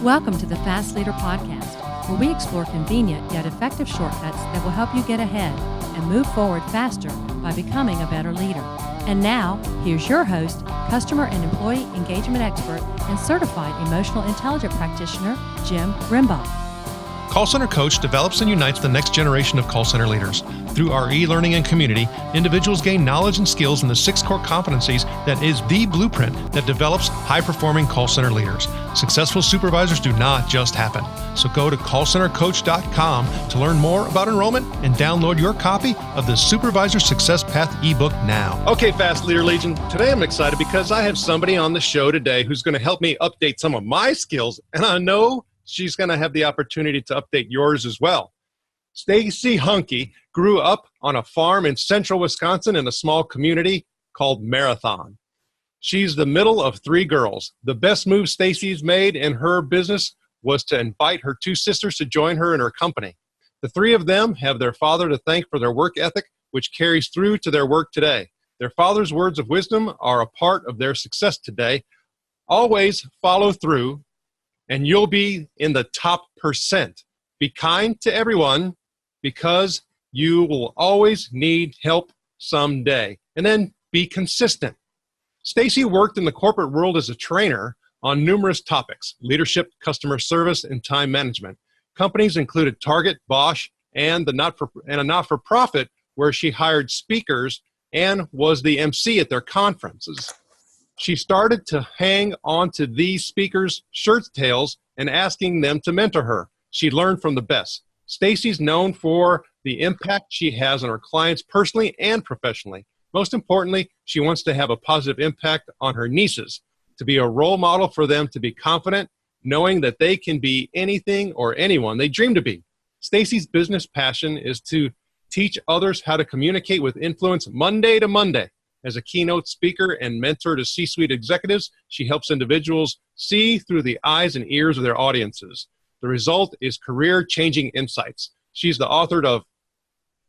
Welcome to the Fast Leader Podcast, where we explore convenient yet effective shortcuts that will help you get ahead and move forward faster by becoming a better leader. And now, here's your host, customer and employee engagement expert, and certified emotional intelligence practitioner, Jim Rimbaugh. Call Center Coach develops and unites the next generation of call center leaders. Through our e-learning and community, individuals gain knowledge and skills in the 6 core competencies that is the blueprint that develops high-performing call center leaders. Successful supervisors do not just happen. So go to callcentercoach.com to learn more about enrollment and download your copy of the Supervisor Success Path ebook now. Okay, Fast Leader Legion, today I'm excited because I have somebody on the show today who's going to help me update some of my skills, and I know she's going to have the opportunity to update yours as well. Stacey Hanke grew up on a farm in central Wisconsin in a small community called Marathon. She's the middle of 3 girls. The best move Stacey's made in her business was to invite her 2 sisters to join her in her company. The 3 of them have their father to thank for their work ethic, which carries through to their work today. Their father's words of wisdom are a part of their success today. Always follow through, and you'll be in the top %. Be kind to everyone because you will always need help someday. And then be consistent. Stacey worked in the corporate world as a trainer on numerous topics: leadership, customer service, and time management. Companies included Target, Bosch, and a not-for-profit where she hired speakers and was the MC at their conferences. She started to hang on to these speakers' shirt tails and asking them to mentor her. She learned from the best. Stacey's known for the impact she has on her clients personally and professionally. Most importantly, she wants to have a positive impact on her nieces, to be a role model for them to be confident, knowing that they can be anything or anyone they dream to be. Stacey's business passion is to teach others how to communicate with influence Monday to Monday. As a keynote speaker and mentor to C-suite executives, she helps individuals see through the eyes and ears of their audiences. The result is career-changing insights. She's the author of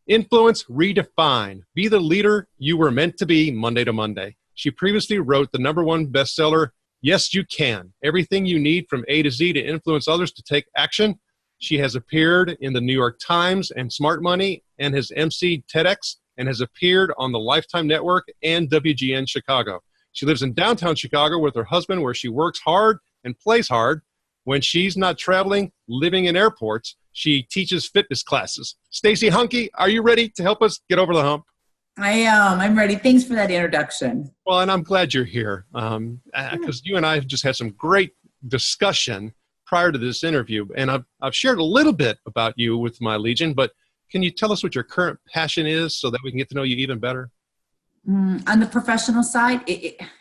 Influence Redefined, Be the Leader You Were Meant to Be, Monday to Monday. She previously wrote the #1 bestseller, Yes, You Can, Everything You Need from A to Z to Influence Others to Take Action. She has appeared in the New York Times and Smart Money and has emceed TEDx and has appeared on the Lifetime Network and WGN Chicago. She lives in downtown Chicago with her husband, where she works hard and plays hard. When she's not traveling, living in airports, she teaches fitness classes. Stacey Hanke, are you ready to help us get over the hump? I am. I'm ready. Thanks for that introduction. Well, and I'm glad you're here because you and I have just had some great discussion prior to this interview. And I've shared a little bit about you with my Legion, but can you tell us what your current passion is so that we can get to know you even better? On the professional side,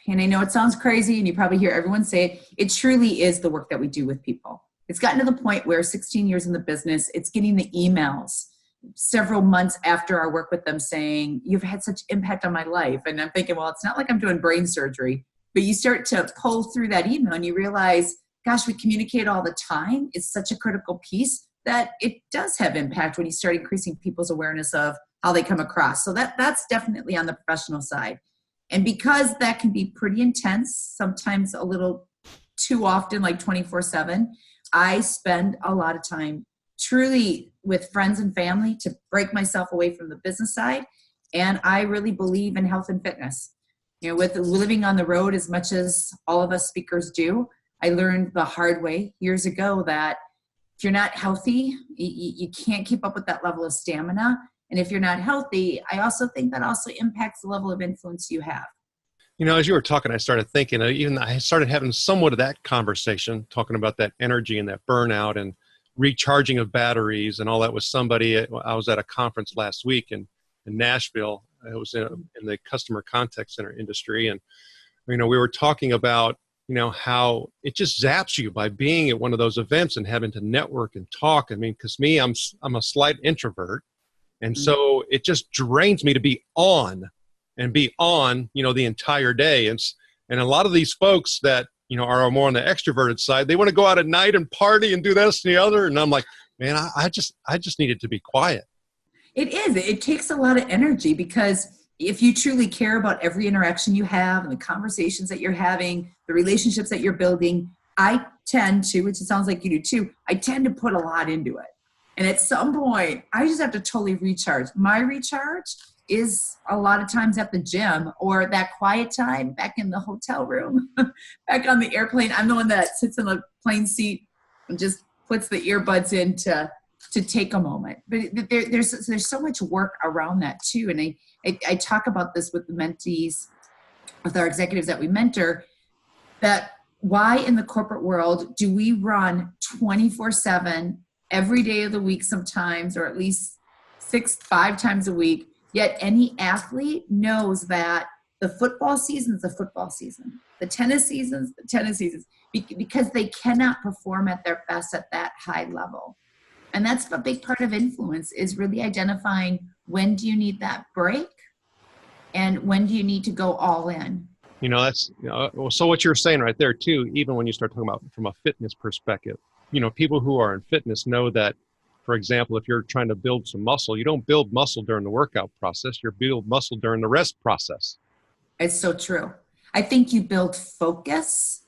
and I know it sounds crazy and you probably hear everyone say it, it truly is the work that we do with people. It's gotten to the point where 16 years in the business, it's getting the emails several months after our work with them saying, you've had such impact on my life. And I'm thinking, well, it's not like I'm doing brain surgery, but you start to pull through that email and you realize, gosh, we communicate all the time. It's such a critical piece that it does have impact when you start increasing people's awareness of how they come across. So that's definitely on the professional side. And because that can be pretty intense, sometimes a little too often, like 24/7, I spend a lot of time truly with friends and family to break myself away from the business side. And I really believe in health and fitness. You know, with living on the road as much as all of us speakers do, I learned the hard way years ago that if you're not healthy, you can't keep up with that level of stamina. And if you're not healthy, I also think that also impacts the level of influence you have. You know, as you were talking, I started thinking, I started having somewhat of that conversation, talking about that energy and that burnout and recharging of batteries and all that with somebody. I was at a conference last week in Nashville. It was in the customer contact center industry. And, we were talking about, how it just zaps you by being at one of those events and having to network and talk. I mean, because me, I'm a slight introvert. And so it just drains me to be on the entire day. And a lot of these folks that, are more on the extroverted side, they want to go out at night and party and do this and the other. And I'm like, man, I just needed to be quiet. It is. It takes a lot of energy because if you truly care about every interaction you have and the conversations that you're having, the relationships that you're building, I tend to, which it sounds like you do too, I tend to put a lot into it. And at some point, I just have to totally recharge. My recharge is a lot of times at the gym or that quiet time back in the hotel room, back on the airplane. I'm the one that sits in the plane seat and just puts the earbuds in to take a moment. But there's so much work around that too. And I talk about this with the mentees, with our executives that we mentor, that why in the corporate world do we run 24/7 every day of the week sometimes, or at least 5 times a week, yet any athlete knows that the football season is the football season, the tennis seasons, because they cannot perform at their best at that high level. And that's a big part of influence, is really identifying when do you need that break and when do you need to go all in. So what you're saying right there too, even when you start talking about from a fitness perspective, people who are in fitness know that, for example, if you're trying to build some muscle, you don't build muscle during the workout process, you build muscle during the rest process. It's so true. I think you build focus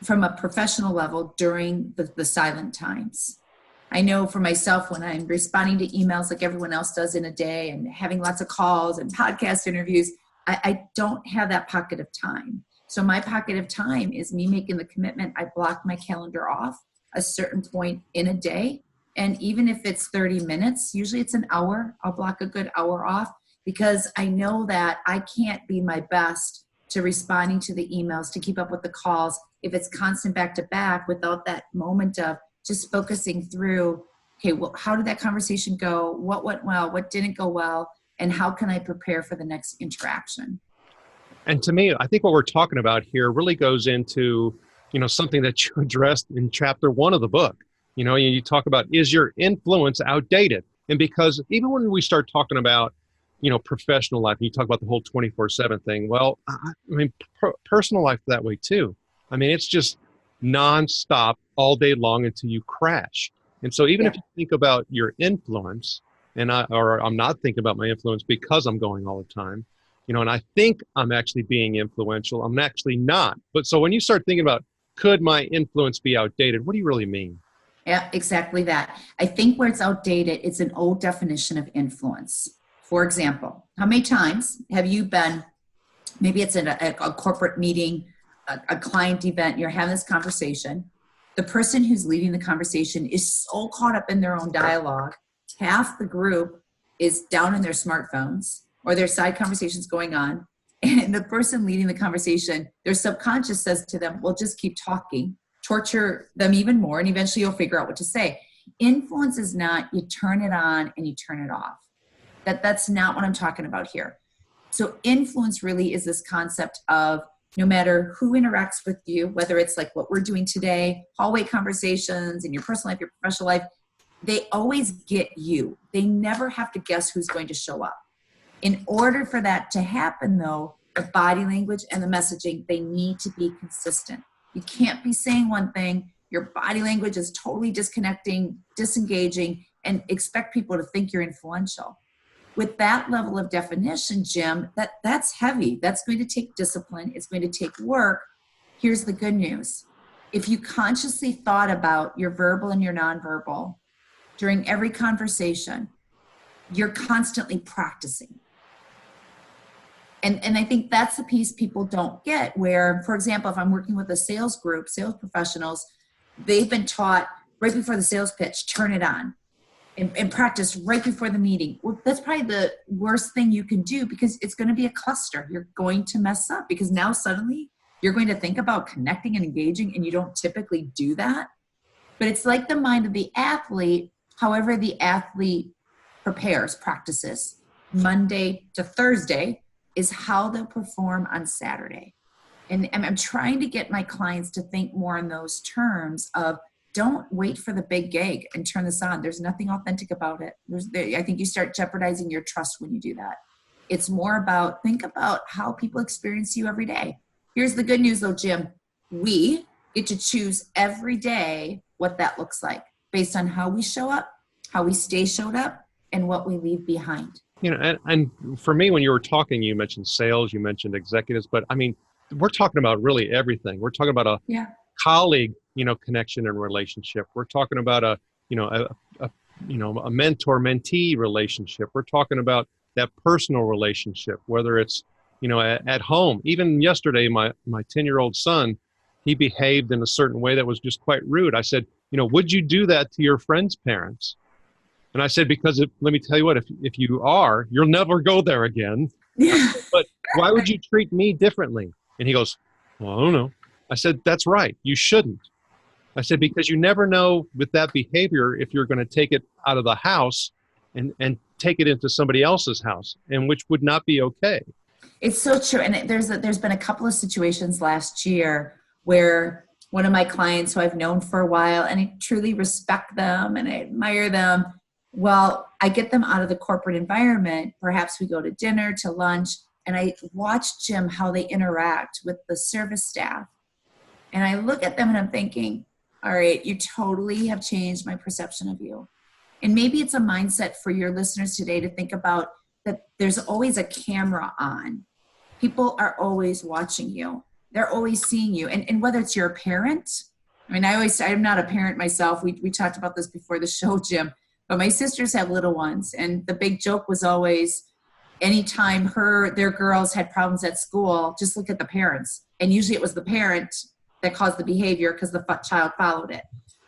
from a professional level during the silent times. I know for myself, when I'm responding to emails like everyone else does in a day and having lots of calls and podcast interviews, I don't have that pocket of time. So my pocket of time is me making the commitment. I block my calendar off a certain point in a day. And even if it's 30 minutes, usually it's an hour, I'll block a good hour off, because I know that I can't be my best to responding to the emails, to keep up with the calls, if it's constant back to back, without that moment of just focusing through, okay, well, how did that conversation go? What went well? What didn't go well? And how can I prepare for the next interaction? And to me, I think what we're talking about here really goes into, something that you addressed in chapter 1 of the book. You talk about, is your influence outdated? And because even when we start talking about, professional life, and you talk about the whole 24/7 thing, well, personal life that way too. It's just nonstop all day long until you crash. And so even if you think about your influence, and I'm not thinking about my influence because I'm going all the time, and I think I'm actually being influential, I'm actually not. But so when you start thinking about, could my influence be outdated? What do you really mean? Yeah, exactly that. I think where it's outdated, it's an old definition of influence. For example, how many times have you been, maybe it's in a corporate meeting, a client event, you're having this conversation. The person who's leading the conversation is so caught up in their own dialogue. Half the group is down in their smartphones or their side conversations going on. And the person leading the conversation, their subconscious says to them, well, just keep talking, torture them even more, and eventually you'll figure out what to say. Influence is not you turn it on and you turn it off. That's not what I'm talking about here. So influence really is this concept of no matter who interacts with you, whether it's like what we're doing today, hallway conversations in your personal life, your professional life, they always get you. They never have to guess who's going to show up. In order for that to happen, though, the body language and the messaging, they need to be consistent. You can't be saying one thing, your body language is totally disconnecting, disengaging, and expect people to think you're influential. With that level of definition, Jim, that's heavy. That's going to take discipline. It's going to take work. Here's the good news. If you consciously thought about your verbal and your nonverbal during every conversation, you're constantly practicing. And I think that's the piece people don't get, where, for example, if I'm working with a sales group, sales professionals, they've been taught right before the sales pitch, turn it on and practice right before the meeting. Well, that's probably the worst thing you can do, because it's going to be a cluster. You're going to mess up because now suddenly you're going to think about connecting and engaging, and you don't typically do that. But it's like the mind of the athlete. However, the athlete prepares, practices Monday to Thursday is how they'll perform on Saturday. And I'm trying to get my clients to think more in those terms of, don't wait for the big gig and turn this on. There's nothing authentic about it. I think you start jeopardizing your trust when you do that. It's more about, think about how people experience you every day. Here's the good news though, Jim. We get to choose every day what that looks like based on how we show up, how we stay showed up, and what we leave behind. And for me, when you were talking, you mentioned sales, you mentioned executives, but we're talking about really everything. We're talking about colleague, connection and relationship. We're talking about a mentor-mentee relationship. We're talking about that personal relationship, whether it's, at home. Even yesterday, my 10-year-old son, he behaved in a certain way that was just quite rude. I said, would you do that to your friend's parents? And I said, because let me tell you what, if you are, you'll never go there again. Yeah. But why would you treat me differently? And he goes, well, I don't know. I said, that's right. You shouldn't. I said, because you never know with that behavior if you're going to take it out of the house and take it into somebody else's house, and which would not be okay. It's so true. And there's been a couple of situations last year where one of my clients who I've known for a while, and I truly respect them and I admire them, well, I get them out of the corporate environment. Perhaps we go to dinner, to lunch, and I watch, Jim, how they interact with the service staff. And I look at them and I'm thinking, all right, you totally have changed my perception of you. And maybe it's a mindset for your listeners today to think about that there's always a camera on. People are always watching you. They're always seeing you. And whether it's your parent, I mean, I'm not a parent myself. We talked about this before the show, Jim, but my sisters have little ones. And the big joke was always, anytime their girls had problems at school, just look at the parents. And usually it was the parent that caused the behavior because the child followed it.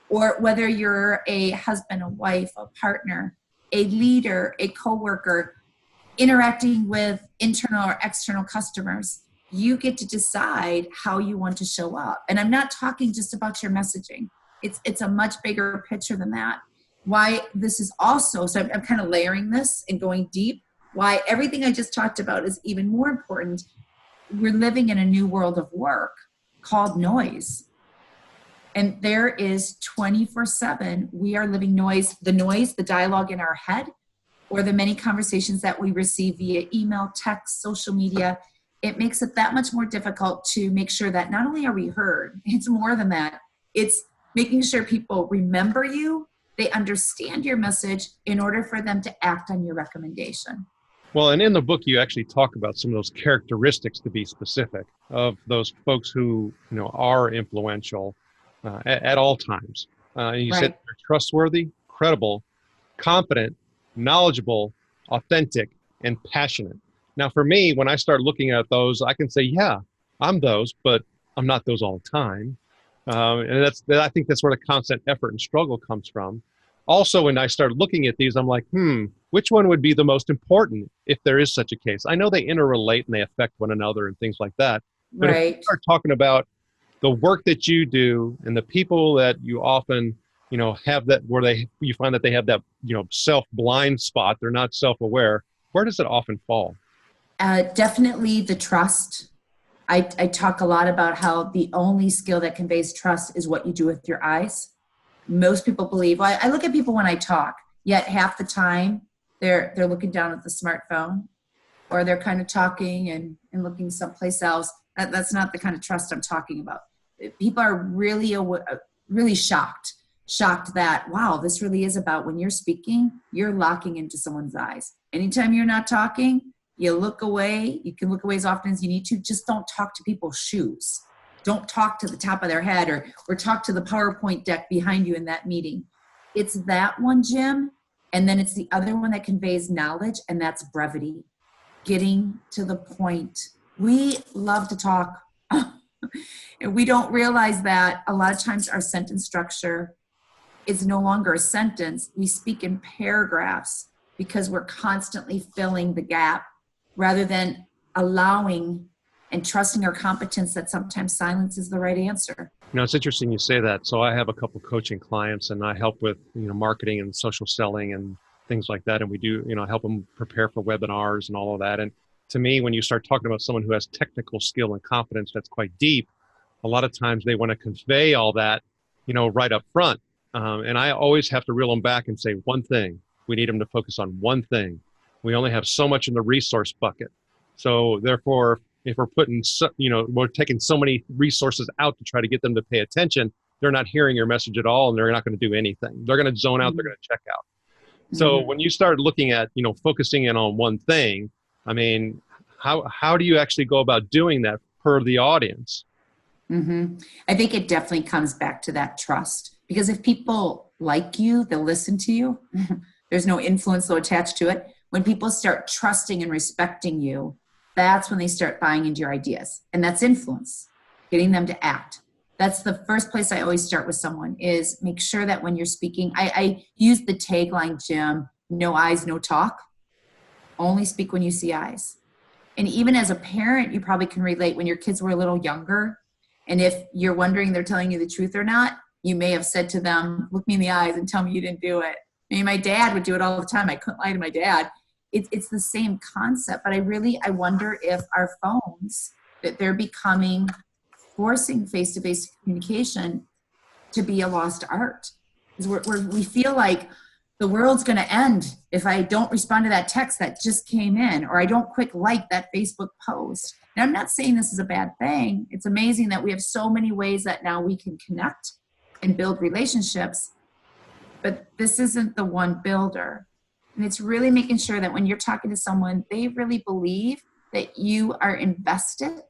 Or whether you're a husband, a wife, a partner, a leader, a coworker, interacting with internal or external customers, you get to decide how you want to show up. And I'm not talking just about your messaging. It's a much bigger picture than that. Why this is also, so I'm kind of layering this and going deep, why everything I just talked about is even more important. We're living in a new world of work called noise. And there is 24/7, we are living noise, the dialogue in our head, or the many conversations that we receive via email, text, social media. It makes it that much more difficult to make sure that not only are we heard, it's more than that. It's making sure people remember you, they understand your message in order for them to act on your recommendation. Well, and in the book, you actually talk about some of those characteristics, to be specific, of those folks who, are influential at all times. You said they're trustworthy, credible, competent, knowledgeable, authentic, and passionate. Now, for me, when I start looking at those, I can say, yeah, I'm those, but I'm not those all the time. And I think that's where the constant effort and struggle comes from. Also, when I start looking at these, I'm like, which one would be the most important if there is such a case? I know they interrelate and they affect one another and things like that. But if you start talking about the work that you do and the people that you often, have that where you find that they have that, self-blind spot, they're not self-aware, where does it often fall? Definitely the trust. I talk a lot about how the only skill that conveys trust is what you do with your eyes. Most people believe, I look at people when I talk, yet half the time they're looking down at the smartphone, or they're kind of talking and looking someplace else. That's not the kind of trust I'm talking about. People are really shocked that, wow, this really is about when you're speaking, you're locking into someone's eyes. Anytime you're not talking, you look away. You can look away as often as you need to. Just don't talk to people's shoes. Don't talk to the top of their head or talk to the PowerPoint deck behind you in that meeting. It's that one, Jim. And then it's the other one that conveys knowledge, and that's brevity. Getting to the point. We love to talk. And we don't realize that a lot of times our sentence structure is no longer a sentence. We speak in paragraphs because we're constantly filling the gap rather than allowing and trusting our competence that sometimes silence is the right answer. It's interesting you say that. So I have a couple coaching clients and I help with, marketing and social selling and things like that. And we do, help them prepare for webinars and all of that. And to me, when you start talking about someone who has technical skill and competence that's quite deep, a lot of times they want to convey all that, right up front. And I always have to reel them back and say one thing. We need them to focus on one thing. We only have so much in the resource bucket. So therefore, if we're we're taking so many resources out to try to get them to pay attention, they're not hearing your message at all, and they're not going to do anything. They're going to zone out. They're going to check out. So when you start looking at, focusing in on one thing, I mean, how do you actually go about doing that per the audience? I think it definitely comes back to that trust, because if people like you, they'll listen to you. There's no influence though attached to it. When people start trusting and respecting you, that's when they start buying into your ideas. And that's influence, getting them to act. That's the first place I always start with someone, is make sure that when you're speaking, I use the tagline, Jim, no eyes, no talk. Only speak when you see eyes. And even as a parent, you probably can relate when your kids were a little younger. And if you're wondering they're telling you the truth or not, you may have said to them, look me in the eyes and tell me you didn't do it. I mean, my dad would do it all the time. I couldn't lie to my dad. It's the same concept, but I wonder if our phones, that they're becoming, forcing face-to-face communication to be a lost art. Because we feel like the world's going to end if I don't respond to that text that just came in, or I don't quick like that Facebook post. And I'm not saying this is a bad thing. It's amazing that we have so many ways that now we can connect and build relationships, but this isn't the one builder. And it's really making sure that when you're talking to someone, they really believe that you are invested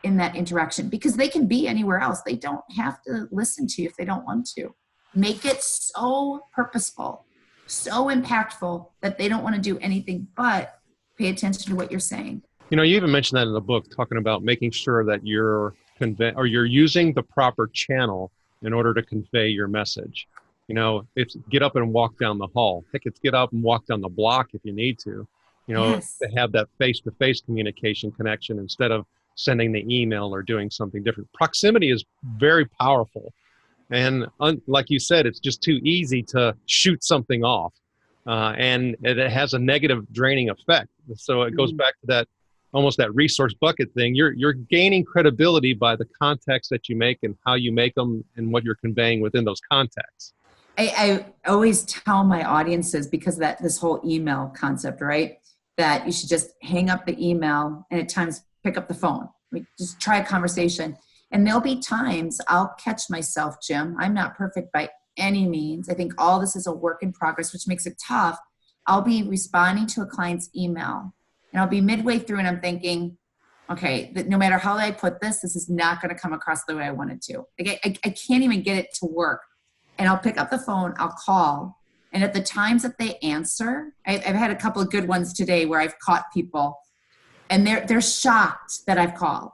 in that interaction, because they can be anywhere else. They don't have to listen to you if they don't want to. Make it so purposeful, so impactful that they don't want to do anything but pay attention to what you're saying. You even mentioned that in the book, talking about making sure that you're using the proper channel in order to convey your message. It's get up and walk down the hall. Heck, it's get up and walk down the block if you need to. Yes. To have that face-to-face communication connection instead of sending the email or doing something different. Proximity is very powerful. And like you said, it's just too easy to shoot something off. And it has a negative draining effect. So it goes back to that, almost that resource bucket thing. You're gaining credibility by the context that you make and how you make them and what you're conveying within those contexts. I always tell my audiences, because that this whole email concept, right, that you should just hang up the email and at times pick up the phone. Just try a conversation. And there'll be times I'll catch myself, Jim. I'm not perfect by any means. I think all this is a work in progress, which makes it tough. I'll be responding to a client's email and I'll be midway through and I'm thinking, okay, that no matter how I put this is not going to come across the way I want it to. Like I can't even get it to work. And I'll pick up the phone, I'll call. And at the times that they answer, I've had a couple of good ones today where I've caught people and they're shocked that I've called.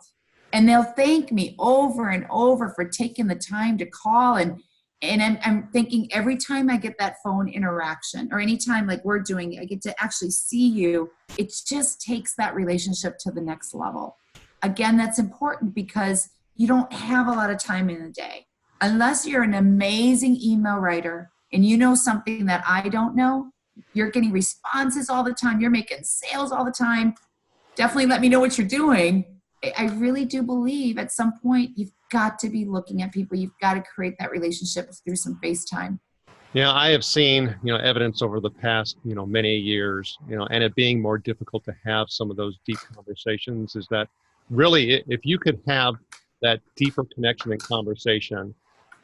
And they'll thank me over and over for taking the time to call. And I'm thinking every time I get that phone interaction, or anytime like we're doing, I get to actually see you, it just takes that relationship to the next level. Again, that's important because you don't have a lot of time in the day. Unless you're an amazing email writer and you know something that I don't know, you're getting responses all the time, you're making sales all the time, definitely let me know what you're doing. I really do believe at some point you've got to be looking at people. You've got to create that relationship through some FaceTime. Yeah, I have seen, evidence over the past, many years, and it being more difficult to have some of those deep conversations is that really, if you could have that deeper connection and conversation,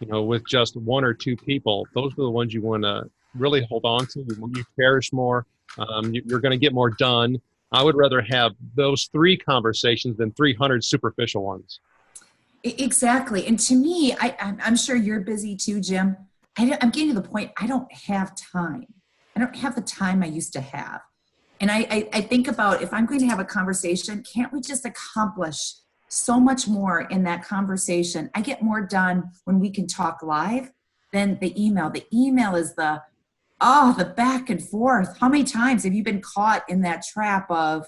with just one or two people, those are the ones you want to really hold on to. You cherish more. You're going to get more done. I would rather have those 3 conversations than 300 superficial ones. Exactly. And to me, I'm sure you're busy too, Jim. I'm getting to the point, I don't have time. I don't have the time I used to have. And I think about, if I'm going to have a conversation, can't we just accomplish so much more in that conversation? I get more done when we can talk live than the email. The email is the back and forth. How many times have you been caught in that trap of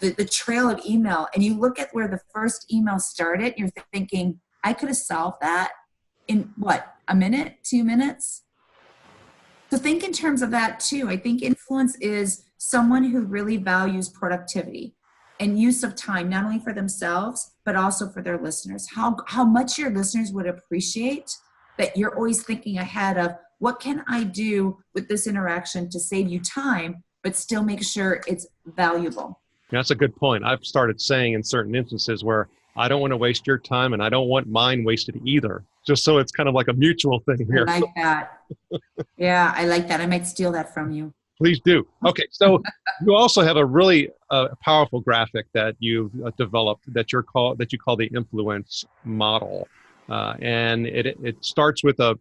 the trail of email, and you look at where the first email started, you're thinking, I could have solved that in a minute, 2 minutes? So think in terms of that too. I think influence is someone who really values productivity and use of time, not only for themselves, but also for their listeners. How much your listeners would appreciate that you're always thinking ahead of, what can I do with this interaction to save you time, but still make sure it's valuable? That's a good point. I've started saying in certain instances where I don't want to waste your time and I don't want mine wasted either. Just so it's kind of like a mutual thing here. I like that. Yeah, I like that. I might steal that from you. Please do. Okay, so you also have a really powerful graphic that you've developed that you call the influence model, and it starts with a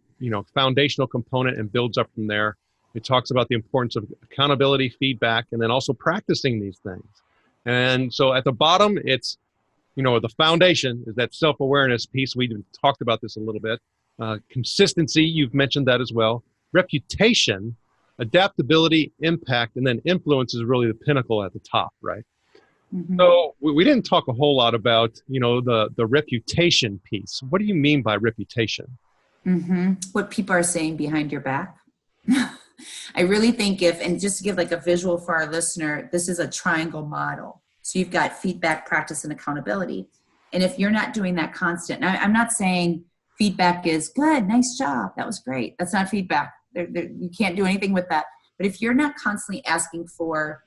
foundational component and builds up from there. It talks about the importance of accountability, feedback, and then also practicing these things. And so at the bottom, it's the foundation is that self-awareness piece. We talked about this a little bit. Consistency, you've mentioned that as well. Reputation, adaptability, impact, and then influence is really the pinnacle at the top, right? Mm-hmm. So we didn't talk a whole lot about, the reputation piece. What do you mean by reputation? Mm-hmm. What people are saying behind your back. I really think and just to give like a visual for our listener, this is a triangle model. So you've got feedback, practice, and accountability. And if you're not doing that constant, now I'm not saying feedback is good, nice job, that was great. That's not feedback. You can't do anything with that. But if you're not constantly asking for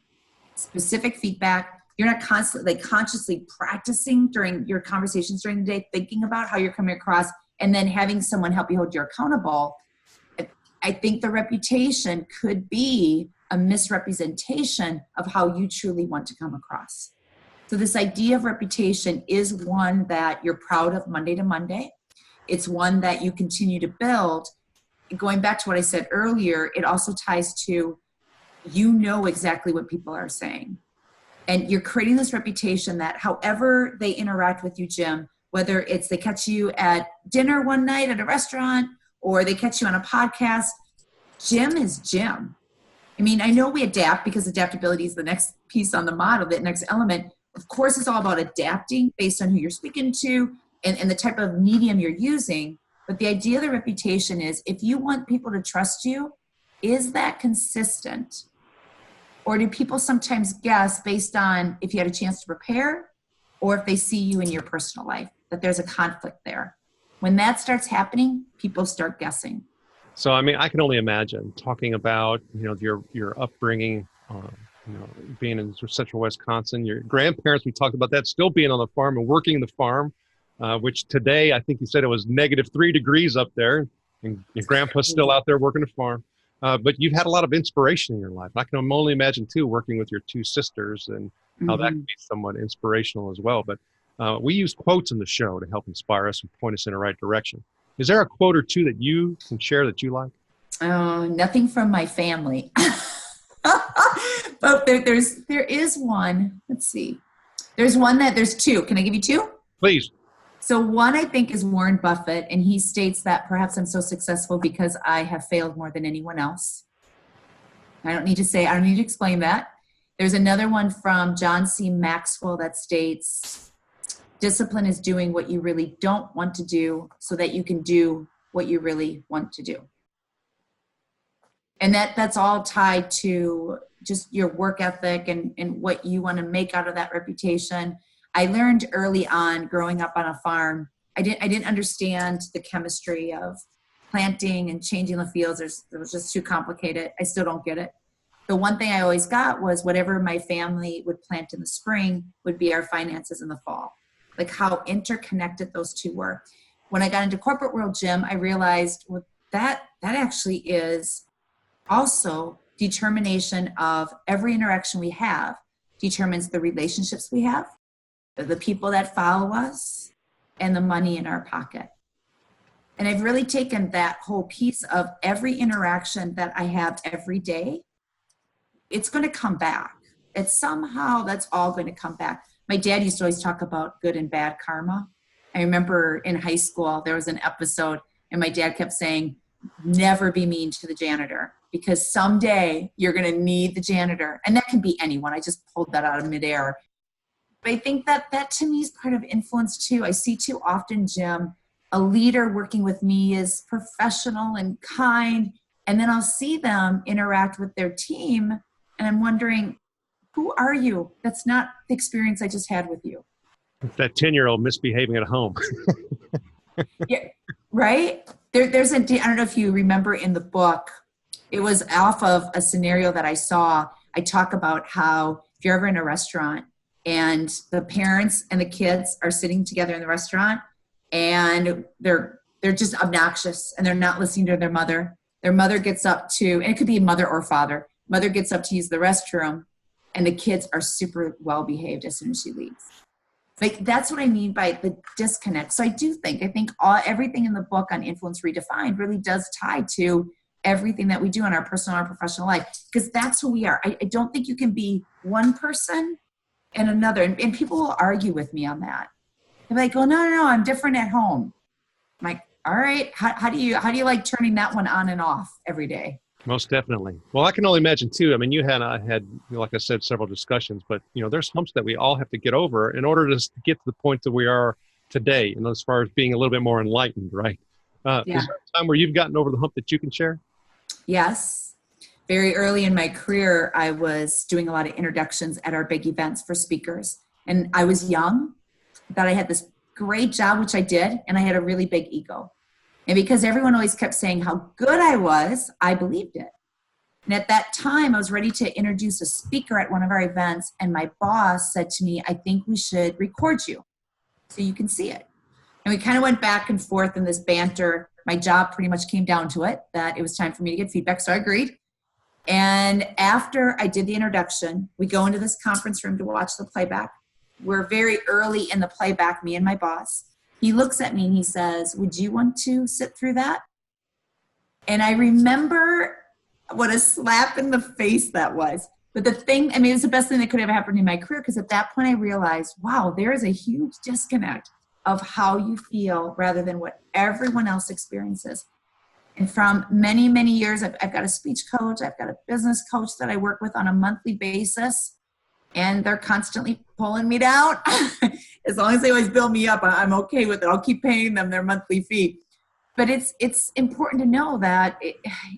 specific feedback, you're not constantly consciously practicing during your conversations during the day, thinking about how you're coming across, and then having someone help you hold you accountable, I think the reputation could be a misrepresentation of how you truly want to come across. So this idea of reputation is one that you're proud of Monday to Monday. It's one that you continue to build. Going back to what I said earlier, it also ties to, exactly what people are saying. And you're creating this reputation that however they interact with you, Jim, whether it's they catch you at dinner one night at a restaurant or they catch you on a podcast, Jim is Jim. I mean, I know we adapt because adaptability is the next piece on the model, the next element. Of course, it's all about adapting based on who you're speaking to and the type of medium you're using. But the idea of the reputation is if you want people to trust you, is that consistent? Or do people sometimes guess based on if you had a chance to prepare or if they see you in your personal life, that there's a conflict there? When that starts happening, people start guessing. So, I mean, I can only imagine talking about, your upbringing, being in central Wisconsin, your grandparents, we talked about that, still being on the farm and working the farm, which today, I think you said it was -3 degrees up there, and your grandpa's still out there working the farm. But you've had a lot of inspiration in your life. I can only imagine, too, working with your two sisters and how that can be somewhat inspirational as well. But we use quotes in the show to help inspire us and point us in the right direction. Is there a quote or two that you can share that you like? Nothing from my family. But there is one. Let's see. There's two. Can I give you two? Please. So one I think is Warren Buffett, and he states that perhaps I'm so successful because I have failed more than anyone else. I don't need to explain that. There's another one from John C. Maxwell that states, discipline is doing what you really don't want to do so that you can do what you really want to do. And that's all tied to just your work ethic and what you want to make out of that reputation. I learned early on growing up on a farm, I didn't understand the chemistry of planting and changing the fields. It was just too complicated. I still don't get it. The one thing I always got was whatever my family would plant in the spring would be our finances in the fall. Like how interconnected those two were. When I got into corporate world, Jim, I realized that actually is also determination of every interaction we have determines the relationships we have, the people that follow us, and the money in our pocket. And I've really taken that whole piece of every interaction that I have every day, it's going to come back. That's all going to come back. My dad used to always talk about good and bad karma. I remember in high school, there was an episode and my dad kept saying, never be mean to the janitor because someday you're going to need the janitor. And that can be anyone. I just pulled that out of midair. But I think that to me is part of influence too. I see too often, Jim, a leader working with me is professional and kind. And then I'll see them interact with their team. And I'm wondering, who are you? That's not the experience I just had with you. That 10-year-old misbehaving at home. Yeah, right? There's I don't know if you remember in the book, it was off of a scenario that I saw. I talk about how if you're ever in a restaurant and the parents and the kids are sitting together in the restaurant and they're just obnoxious and they're not listening to their mother. Their mother gets up to, and it could be mother or father, Mother gets up to use the restroom, and the kids are super well behaved as soon as she leaves. Like, that's what I mean by the disconnect. So I think everything in the book on Influence Redefined really does tie to everything that we do in our personal and professional life, because that's who we are. I don't think you can be one person and another. And people will argue with me on that. They're like, oh, no, I'm different at home. I'm like, all right, how do you like turning that one on and off every day? Most definitely. Well, I can only imagine too. I mean, you and I had, like I said, several discussions, but there's humps that we all have to get over in order to get to the point that we are today. And as far as being a little bit more enlightened, right? Yeah. Is there a time where you've gotten over the hump that you can share? Yes. Very early in my career, I was doing a lot of introductions at our big events for speakers. And I was young, thought I had this great job, which I did, and I had a really big ego. And because everyone always kept saying how good I was, I believed it. And at that time, I was ready to introduce a speaker at one of our events, and my boss said to me, I think we should record you so you can see it. And we kind of went back and forth in this banter. My job pretty much came down to it, that it was time for me to get feedback, so I agreed. And after I did the introduction, we go into this conference room to watch the playback. We're very early in the playback, me and my boss. He looks at me and he says, would you want to sit through that? And I remember what a slap in the face that was. But the thing, it was the best thing that could have happened in my career, because at that point I realized, wow, there is a huge disconnect of how you feel rather than what everyone else experiences. And from many, many years, I've got a speech coach, I've got a business coach that I work with on a monthly basis, and they're constantly pulling me down. As long as they always bill me up, I'm okay with it. I'll keep paying them their monthly fee. But it's important to know that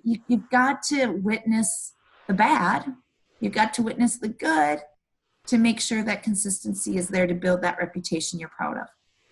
you've got to witness the bad. You've got to witness the good to make sure that consistency is there to build that reputation you're proud of.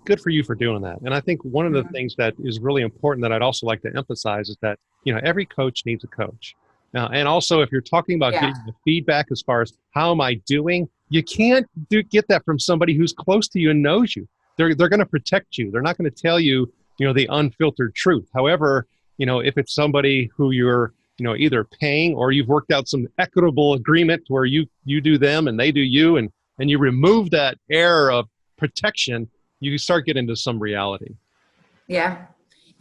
Good for you for doing that. And I think one of the things that is really important that I'd also like to emphasize is that, every coach needs a coach. And also, if you're talking about getting the feedback as far as how am I doing, you can't get that from somebody who's close to you and knows you. They're going to protect you. They're not going to tell you, the unfiltered truth. However, if it's somebody who you're, either paying or you've worked out some equitable agreement where you do them and they do you, and you remove that air of protection, you start getting into some reality. Yeah.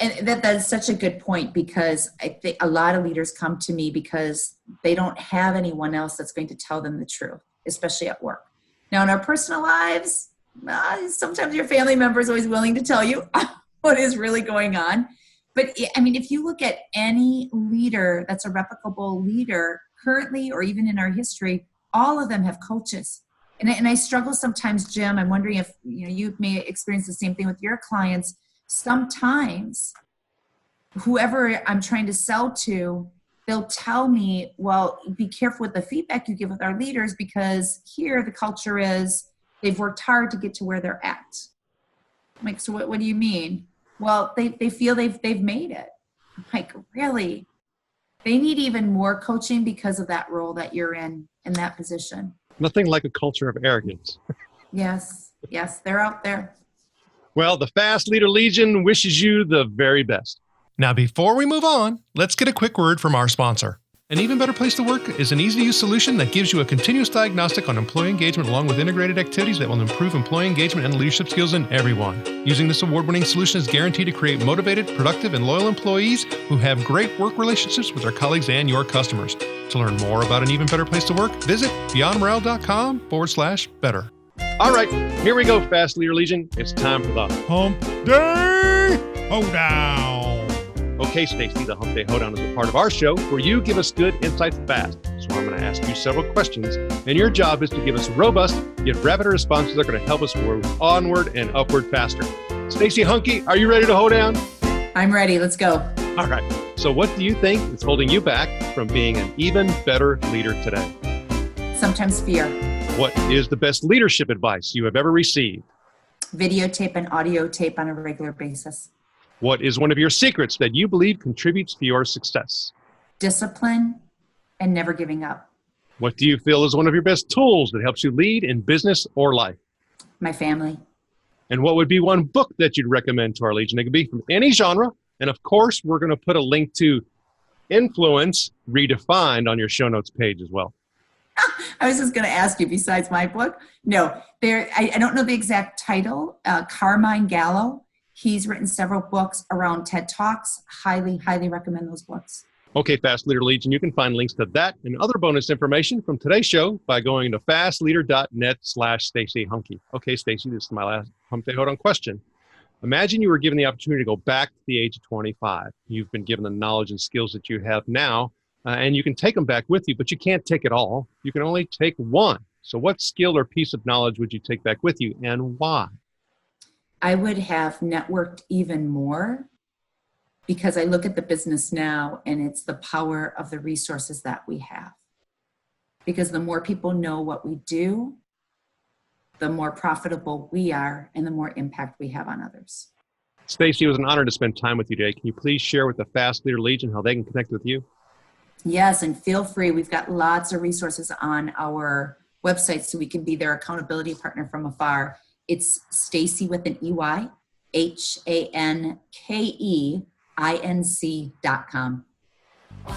And that is such a good point, because I think a lot of leaders come to me because they don't have anyone else that's going to tell them the truth, especially at work. Now, in our personal lives, sometimes your family member is always willing to tell you what is really going on. But if you look at any leader that's a replicable leader currently or even in our history, all of them have coaches. And I struggle sometimes, Jim. I'm wondering if you may experience the same thing with your clients. Sometimes whoever I'm trying to sell to, they'll tell me, well, be careful with the feedback you give with our leaders, because here the culture is they've worked hard to get to where they're at. I'm like, so what do you mean? Well, they feel they've made it. I'm like, really? They need even more coaching because of that role that you're in that position. Nothing like a culture of arrogance. Yes, they're out there. Well, the Fast Leader Legion wishes you the very best. Now, before we move on, let's get a quick word from our sponsor. An Even Better Place to Work is an easy-to-use solution that gives you a continuous diagnostic on employee engagement along with integrated activities that will improve employee engagement and leadership skills in everyone. Using this award-winning solution is guaranteed to create motivated, productive, and loyal employees who have great work relationships with their colleagues and your customers. To learn more about An Even Better Place to Work, visit beyondmorale.com/better. All right, here we go, Fast Leader Legion. It's time for the Hump Day Hoedown. Okay, Stacey, the Hump Day Hoedown is a part of our show where you give us good insights fast. So I'm going to ask you several questions, and your job is to give us robust yet rapid responses that are going to help us move onward and upward faster. Stacey Hanke, are you ready to hoe down? I'm ready. Let's go. All right. So what do you think is holding you back from being an even better leader today? Sometimes fear. What is the best leadership advice you have ever received? Videotape and audio tape on a regular basis. What is one of your secrets that you believe contributes to your success? Discipline and never giving up. What do you feel is one of your best tools that helps you lead in business or life? My family. And what would be one book that you'd recommend to our Legion? It could be from any genre. And of course, we're going to put a link to Influence Redefined on your show notes page as well. I was just going to ask you, besides my book, no, I don't know the exact title. Carmine Gallo, he's written several books around TED Talks. Highly, highly recommend those books. Okay, Fast Leader Legion, you can find links to that and other bonus information from today's show by going to fastleader.net/Stacey Hanke. Okay, Stacey, this is my last hump day hold on question. Imagine you were given the opportunity to go back to the age of 25. You've been given the knowledge and skills that you have now, and you can take them back with you, but you can't take it all. You can only take one. So what skill or piece of knowledge would you take back with you, and why? I would have networked even more, because I look at the business now and it's the power of the resources that we have. Because the more people know what we do, the more profitable we are and the more impact we have on others. Stacey, it was an honor to spend time with you today. Can you please share with the Fast Leader Legion how they can connect with you? Yes, and feel free. We've got lots of resources on our website so we can be their accountability partner from afar. It's Stacey with an EY, HANKEINC.com.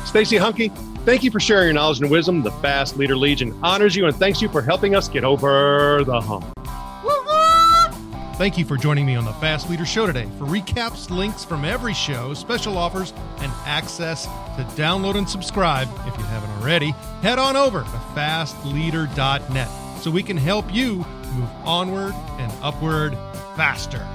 Stacey Hanke, thank you for sharing your knowledge and wisdom. The Fast Leader Legion honors you and thanks you for helping us get over the hump. Thank you for joining me on the Fast Leader Show today. For recaps, links from every show, special offers, and access to download and subscribe, if you haven't already, head on over to fastleader.net so we can help you move onward and upward faster.